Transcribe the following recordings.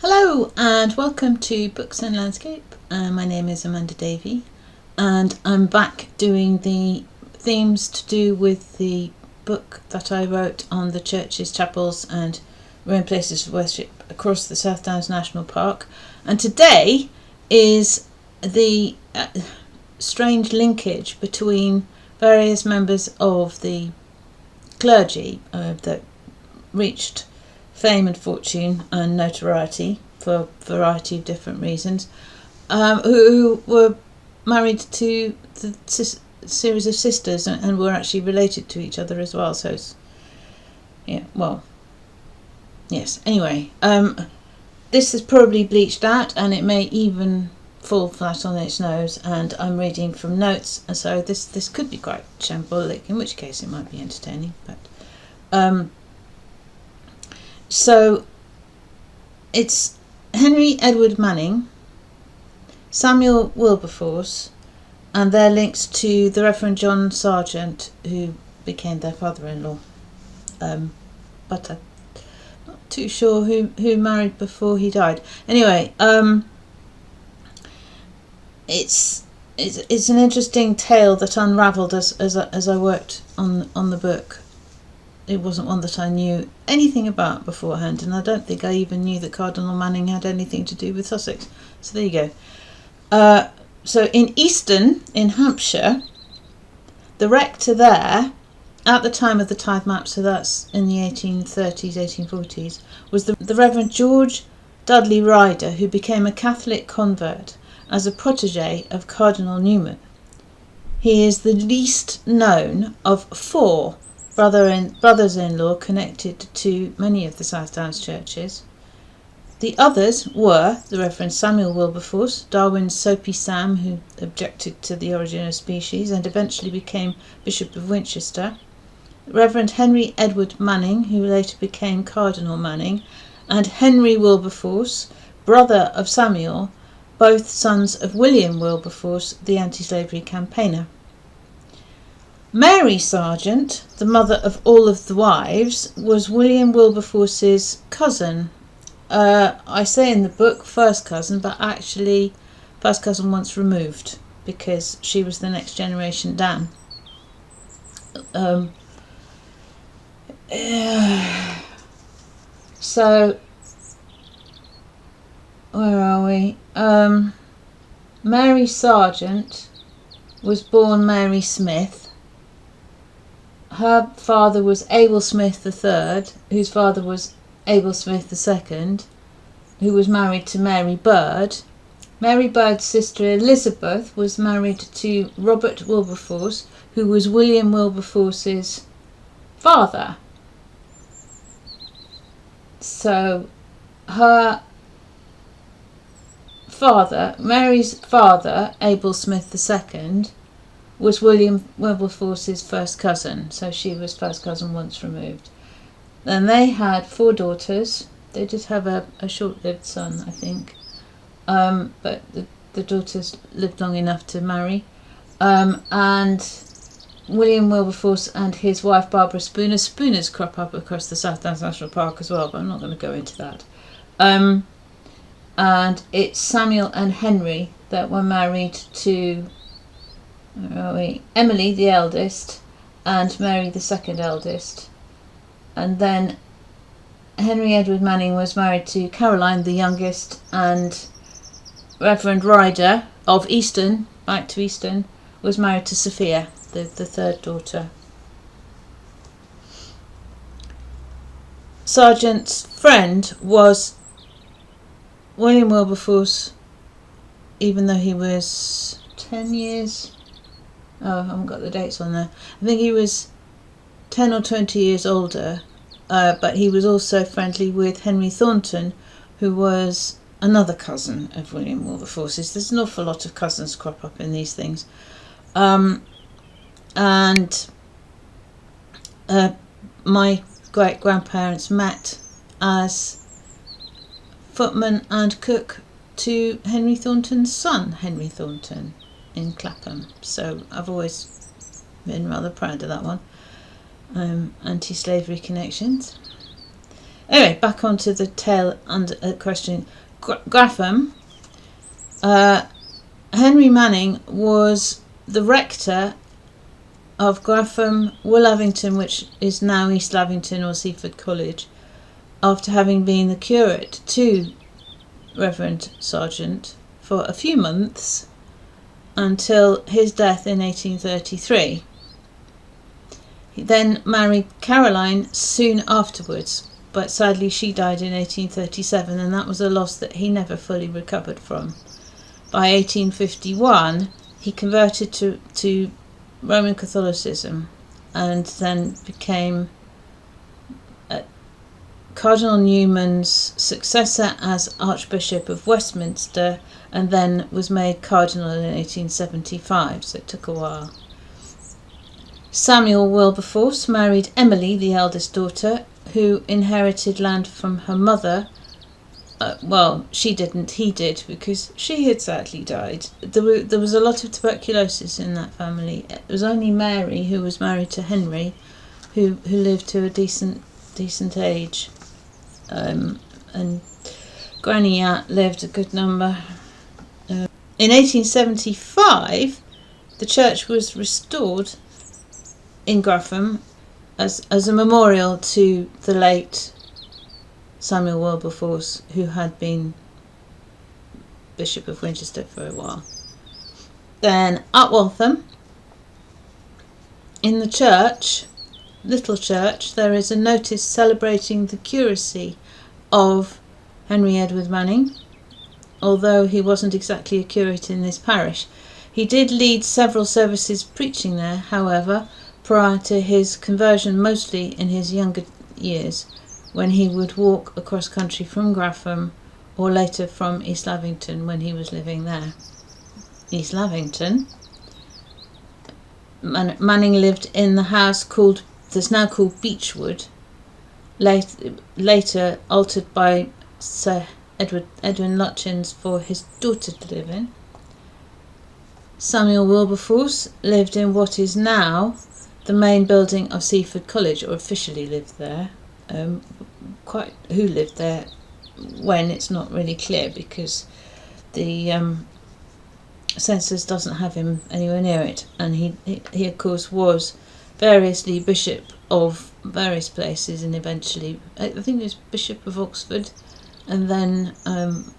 Hello and welcome to Books and Landscape. My name is Amanda Davey and I'm back doing the themes to do with the book that I wrote on the churches, chapels and ruined places of worship across the South Downs National Park. And today is the strange linkage between various members of the clergy that reached fame and fortune and notoriety for a variety of different reasons, who were married to the series of sisters and were actually related to each other as well. So it's, anyway, this is probably bleached out and it may even fall flat on its nose, and I'm reading from notes, and so this could be quite shambolic, in which case it might be entertaining, but so it's Henry Edward Manning, Samuel Wilberforce, and their links to the Reverend John Sargent, who became their father-in-law. But I'm not too sure who married before he died. Anyway, it's an interesting tale that unravelled as I worked on the book. It wasn't one that I knew anything about beforehand, and I don't think I even knew that Cardinal Manning had anything to do with Sussex. So there you go. So in Easton, in Hampshire, the rector there, at the time of the tithe map, so that's in the 1830s, 1840s, was the Reverend George Dudley Ryder, who became a Catholic convert as a protege of Cardinal Newman. He is the least known of four brothers-in-law connected to many of the South Downs churches. The others were the Reverend Samuel Wilberforce, Darwin's Soapy Sam, who objected to the origin of species and eventually became Bishop of Winchester, Reverend Henry Edward Manning, who later became Cardinal Manning, and Henry Wilberforce, brother of Samuel, both sons of William Wilberforce, the anti-slavery campaigner. Mary Sargent, the mother of all of the wives, was William Wilberforce's cousin. I say in the book first cousin, but actually first cousin once removed, because she was the next generation down. So, where are we? Mary Sargent was born Mary Smith. Her father was Abel Smith III, whose father was Abel Smith II, who was married to Mary Bird. Mary Bird's sister Elizabeth was married to Robert Wilberforce, who was William Wilberforce's father. So her father, Mary's father, Abel Smith II, was William Wilberforce's first cousin, so she was first cousin once removed. Then they had four daughters. They did have a short-lived son, I think, but the daughters lived long enough to marry. And William Wilberforce and his wife Barbara Spooner. Spooners crop up across the South Downs National Park as well, but I'm not going to go into that. And it's Samuel and Henry that were married to Emily, the eldest, and Mary, the second eldest. And then Henry Edward Manning was married to Caroline, the youngest, and Reverend Ryder of Easton, back to Easton, was married to Sophia, the third daughter. Sargent's friend was William Wilberforce, even though he was 10 years... Oh, I haven't got the dates on there. I think he was 10 or 20 years older, but he was also friendly with Henry Thornton, who was another cousin of William Wilberforce's. There's an awful lot of cousins crop up in these things. And my great-grandparents met as footman and cook to Henry Thornton's son, Henry Thornton, in Clapham. So I've always been rather proud of that one. Anti-slavery connections. Anyway, back onto the tale under question. Graffham. Henry Manning was the rector of Graffham, Woolavington, which is now East Lavington or Seaford College, after having been the curate to Reverend Sargent for a few months until his death in 1833. He then married Caroline soon afterwards, but sadly she died in 1837, and that was a loss that he never fully recovered from. By 1851 he converted to Roman Catholicism and then became Cardinal Newman's successor as Archbishop of Westminster, and then was made Cardinal in 1875, so it took a while. Samuel Wilberforce married Emily, the eldest daughter, who inherited land from her mother. Well, she didn't, he did, because she had sadly died. There was a lot of tuberculosis in that family. It was only Mary, who was married to Henry, who lived to a decent age. And Granny lived a good number. In 1875, the church was restored in Graffham as a memorial to the late Samuel Wilberforce, who had been Bishop of Winchester for a while. Then Upwaltham, in the church, little church, there is a notice celebrating the curacy of Henry Edward Manning, although he wasn't exactly a curate in this parish. He did lead several services preaching there, however, prior to his conversion, mostly in his younger years, when he would walk across country from Graffham, or later from East Lavington when he was living there. East Lavington. Manning lived in the house that's now called Beechwood, later altered by Sir Edwin Lutyens for his daughter to live in. Samuel Wilberforce lived in what is now the main building of Seaford College, or officially lived there. Quite who lived there when, it's not really clear, because the census doesn't have him anywhere near it, and he of course was variously bishop of various places, and eventually I think he was Bishop of Oxford, and then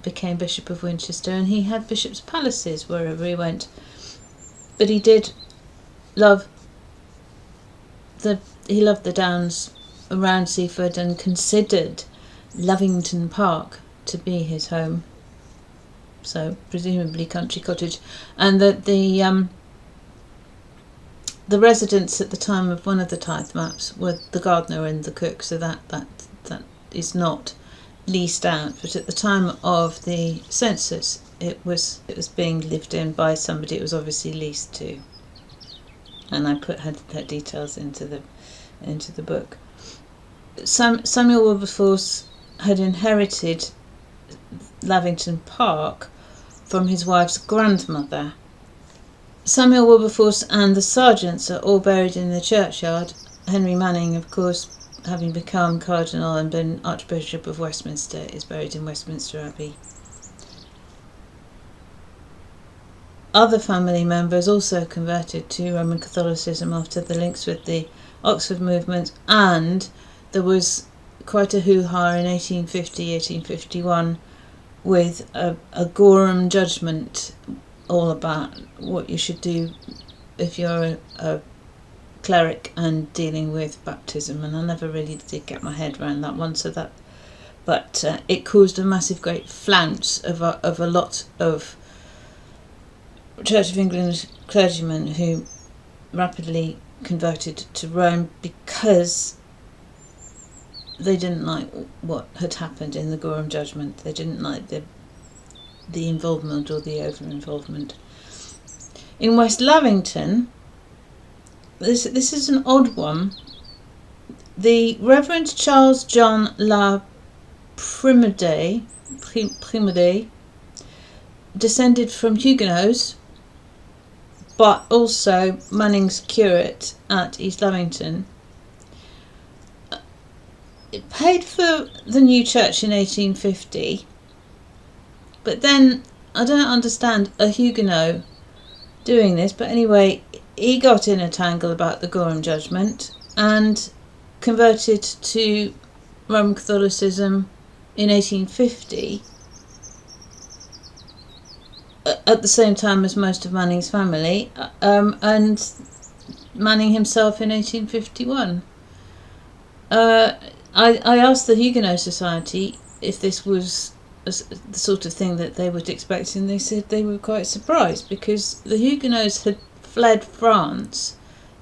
became Bishop of Winchester, and he had bishops' palaces wherever he went. But he did love the downs around Seaford, and considered Lavington Park to be his home, so presumably country cottage, and that the residents at the time of one of the tithe maps were the gardener and the cook, so that is not leased out, but at the time of the census it was being lived in by somebody it was obviously leased to, and I put her details into the book. Samuel Wilberforce had inherited Lavington Park from his wife's grandmother. Samuel Wilberforce and the Sargents are all buried in the churchyard. Henry Manning, of course, having become Cardinal and been Archbishop of Westminster, is buried in Westminster Abbey. Other family members also converted to Roman Catholicism after the links with the Oxford movement, and there was quite a hoo-ha in 1850-1851 with a Gorham judgment all about what you should do if you're a cleric and dealing with baptism, and I never really did get my head around that one, but it caused a massive great flounce of a lot of Church of England clergymen who rapidly converted to Rome because they didn't like what had happened in the Gorham judgment. They didn't like the involvement or the over-involvement. In West Lavington, this is an odd one. The Reverend Charles John La Primaudet descended from Huguenots, but also Manning's curate at East Lavington. it paid for the new church in 1850, but then I don't understand a Huguenot doing this, but anyway, he got in a tangle about the Gorham judgment and converted to Roman Catholicism in 1850, at the same time as most of Manning's family, and Manning himself in 1851. I asked the Huguenot Society if this was the sort of thing that they would expect, and they said they were quite surprised because the Huguenots had fled France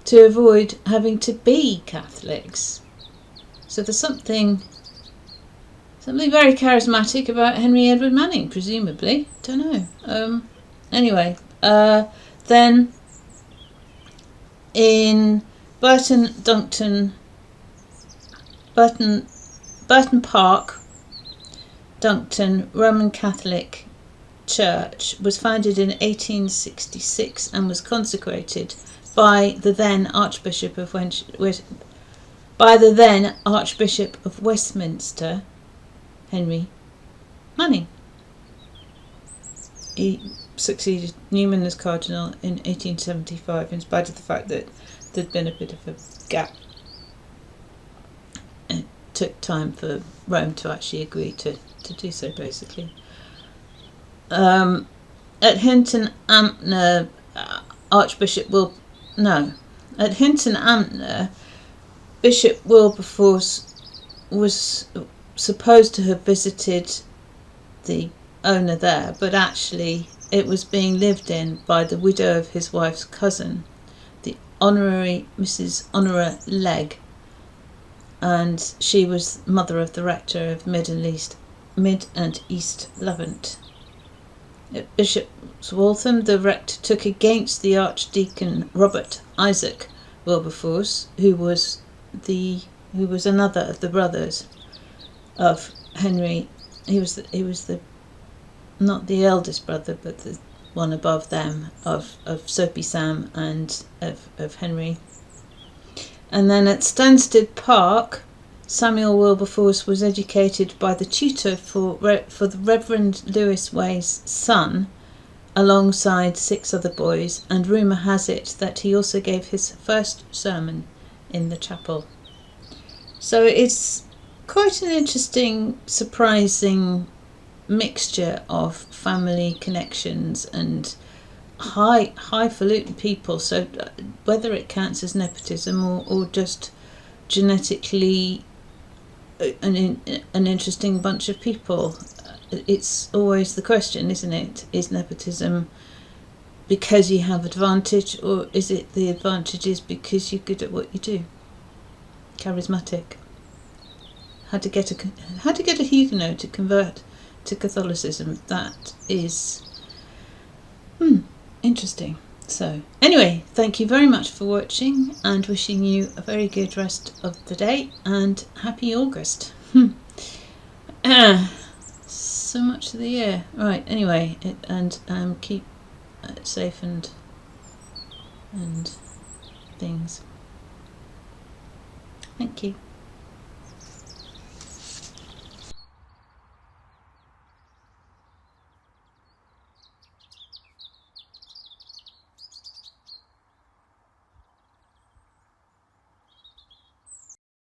to avoid having to be Catholics. So there's something very charismatic about Henry Edward Manning, presumably. Don't know. Anyway, then in Burton, Duncton, Burton Park, Duncton, Roman Catholic Church was founded in 1866 and was consecrated by the then Archbishop of Westminster, Henry Manning. He succeeded Newman as Cardinal in 1875, in spite of the fact that there'd been a bit of a gap. It took time for Rome to actually agree to do so, basically. At Hinton Ampner, at Hinton Ampner, Bishop Wilberforce was supposed to have visited the owner there, but actually it was being lived in by the widow of his wife's cousin, the Honorary Mrs. Honora Legg, and she was mother of the rector of Mid and East Lavington. At Bishop's Waltham, the rector took against the Archdeacon Robert Isaac Wilberforce, who was another of the brothers of Henry. He was not the eldest brother, but the one above them of Soapy Sam and of Henry. And then at Stansted Park, Samuel Wilberforce was educated by the tutor for the Reverend Lewis Way's son, alongside 6 other boys, and rumour has it that he also gave his first sermon in the chapel. So it's quite an interesting, surprising mixture of family connections and highfalutin people. So whether it counts as nepotism or just genetically an interesting bunch of people, it's always the question, isn't it? Is nepotism because you have advantage, or is it the advantage is because you're good at what you do? Charismatic. How to get a Huguenot to convert to Catholicism? That is interesting. So anyway, thank you very much for watching, and wishing you a very good rest of the day and happy August. So much of the year. Right, anyway, keep safe and things. Thank you.